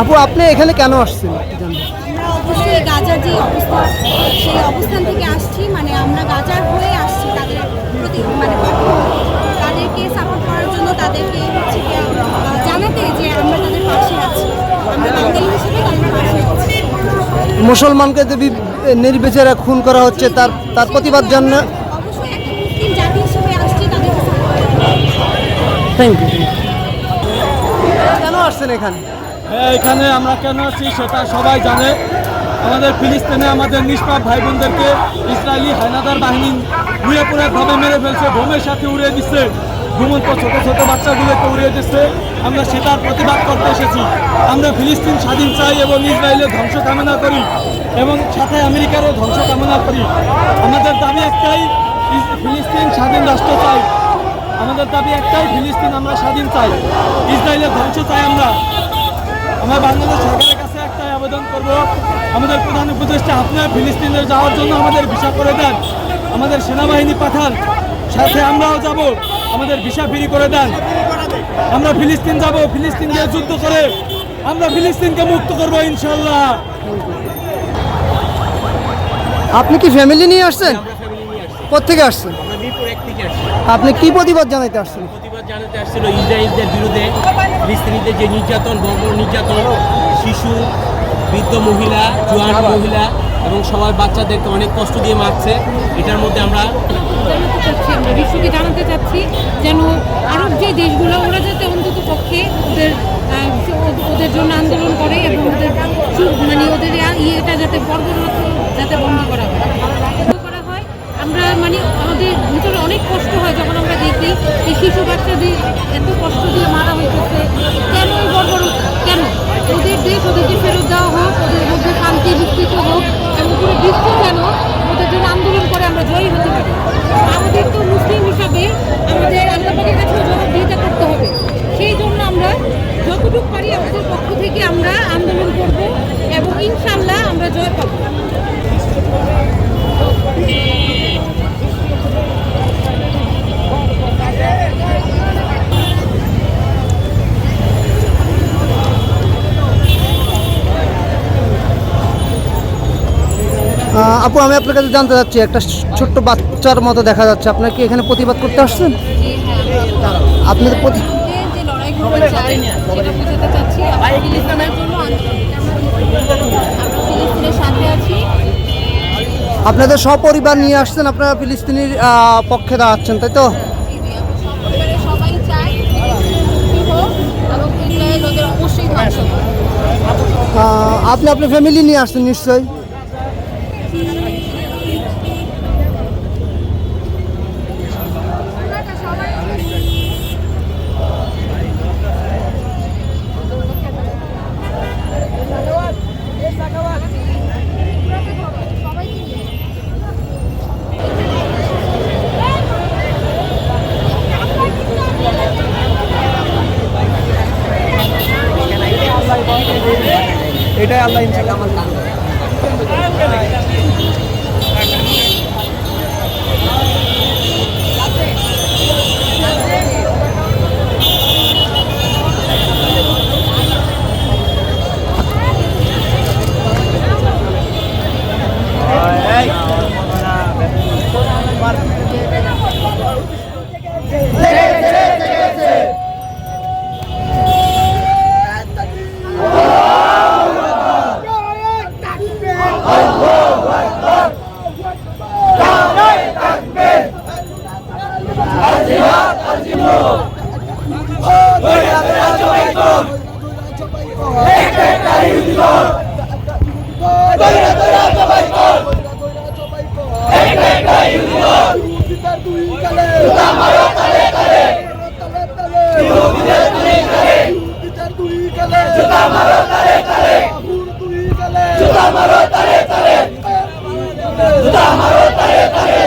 আপু আপনি এখানে কেন আসছেন আমরা অবশ্যই গাজার যে অবস্থা সেই অবস্থান থেকে আসছি, মানে আমরা গাজার হয়ে আসছি তাদের প্রতি, মানে তাদেরকে সাপোর্ট করার জন্য, তাদেরকে হচ্ছে জানাতে যে আমরা তাদের পাশে আছি, আমরা বাঙালি হিসেবে তাদের পাশে আছি। মুসলমানকে যে নির্বিচারে খুন করা হচ্ছে তার প্রতিবাদ জন্য অবশ্যই একটা মুসলিম জাতি হিসেবে আসছি তাদেরকে সাপোর্ট। Thank you. কেন আসছেন এখানে? এখানে আমরা কেন আছি সেটা সবাই জানে। আমাদের ফিলিস্তিনে আমাদের নিষ্পাপ ভাই বোনদেরকে ইসরায়েলি হায়নাদার বাহিনী নিরাপরাধভাবে মেরে ফেলছে, বোমের সাথে উড়িয়ে দিচ্ছে, ঘুমন্ত ছোট ছোট বাচ্চাগুলোকে উড়িয়ে দিচ্ছে। আমরা সেটার প্রতিবাদ করতে এসেছি। আমরা ফিলিস্তিন স্বাধীন চাই এবং ইসরায়েলের ধ্বংস কামনা করি এবং সাথে আমেরিকারও ধ্বংস কামনা করি। আমাদের দাবি একটাই, ফিলিস্তিন স্বাধীন রাষ্ট্র চাই। আমাদের দাবি একটাই, ফিলিস্তিন আমরা স্বাধীন চাই, ইসরায়েলের ধ্বংস চাই। আমরা বাংলাদেশ সরকারের কাছে একটাই আবেদন করব, আমাদের প্রধান উপদেষ্টা আপনার ফিলিস্তিনে যাওয়ার জন্য আমাদের ভিসা করে দেন, আমাদের সেনাবাহিনী পাঠান, সাথে আমরাও যাব, আমাদের ভিসা ফ্রি করে দেন। আমরা ফিলিস্তিন যাব, ফিলিস্তিন গিয়ে যুদ্ধ করে আমরা ফিলিস্তিনকে মুক্ত করব ইনশাল্লাহ। আপনি কি ফ্যামিলি নিয়ে আসছেন? কোত্থেকে আসছেন? আপনি কি প্রতিবাদ জানাইতে আসছেন? প্রতিবাদ জানাতে আসছিল ইসরায়েলদের বিরুদ্ধে ফিলিস্তিনিদের যে নির্যাতন, বর্বর নির্যাতন, শিশু, বৃদ্ধ মহিলা, জোয়ান মহিলা এবং সবাই বাচ্চাদেরকে অনেক কষ্ট দিয়ে মারছে। এটার মধ্যে আমরা বিশ্বকে জানাতে চাচ্ছি যেন আরব যে দেশগুলো ওরা যাতে অন্তত পক্ষে ওদের জন্য আন্দোলন করে এবং ওদের মানে ওদের ইয়েটা যাতে বর্বরতা যাতে বন্ধ করা হয়। আমরা মানে আমাদের ভিতরে অনেক কষ্ট হয় যখন আমরা দেখি এই শিশু বাচ্চাদের এত কষ্ট দিয়ে মারা হইতেছে। কেন এই বর্বরতা? কেন? ওদের দেশ ওদেরকে ফেরত দেওয়া হোক, ওদের মধ্যে শান্তি বিস্তৃত হোক এবং পুরো বিশ্ব যেন ওদের জন্য আন্দোলন করে আমরা জয়ী হতে পারি। আমাদের তো মুসলিম হিসাবে আমাদের আল্লাহর কাছেও জবাবদিহিতা করতে হবে। সেই জন্য আমরা যতটুকু পারি আমাদের পক্ষ থেকে আমরা আন্দোলন করব এবং ইনশাআল্লাহ আমরা জয় পাবো। আপু আমি আপনার কাছে জানতে চাচ্ছি, একটা ছোট্ট বাচ্চার মতো দেখা যাচ্ছে, আপনার কি এখানে প্রতিবাদ করতে আসছেন? আপনাদের যে লড়াইগুলো চাই সেটা বোঝাতে চাচ্ছি। আমরা ফিলিস্তিনের জন্য আমরা ফিলিস্তিনের সাথে আছি। আপনাদের সপরিবার নিয়ে আসছেন, আপনারা ফিলিস্তিনির পক্ষে দাঁড়াচ্ছেন, তাই তো? পরিবারের সবাই চাই মুক্তি হোক এবং ইসরায়েল ওদের অবশ্যই ধ্বংস হোক। আপনি আপনার ফ্যামিলি নিয়ে আসছেন নিশ্চয়ই? এটাই আল্লাহ ইনশাআল্লাহ আমার কাজ। জুতা মারো তারে তারে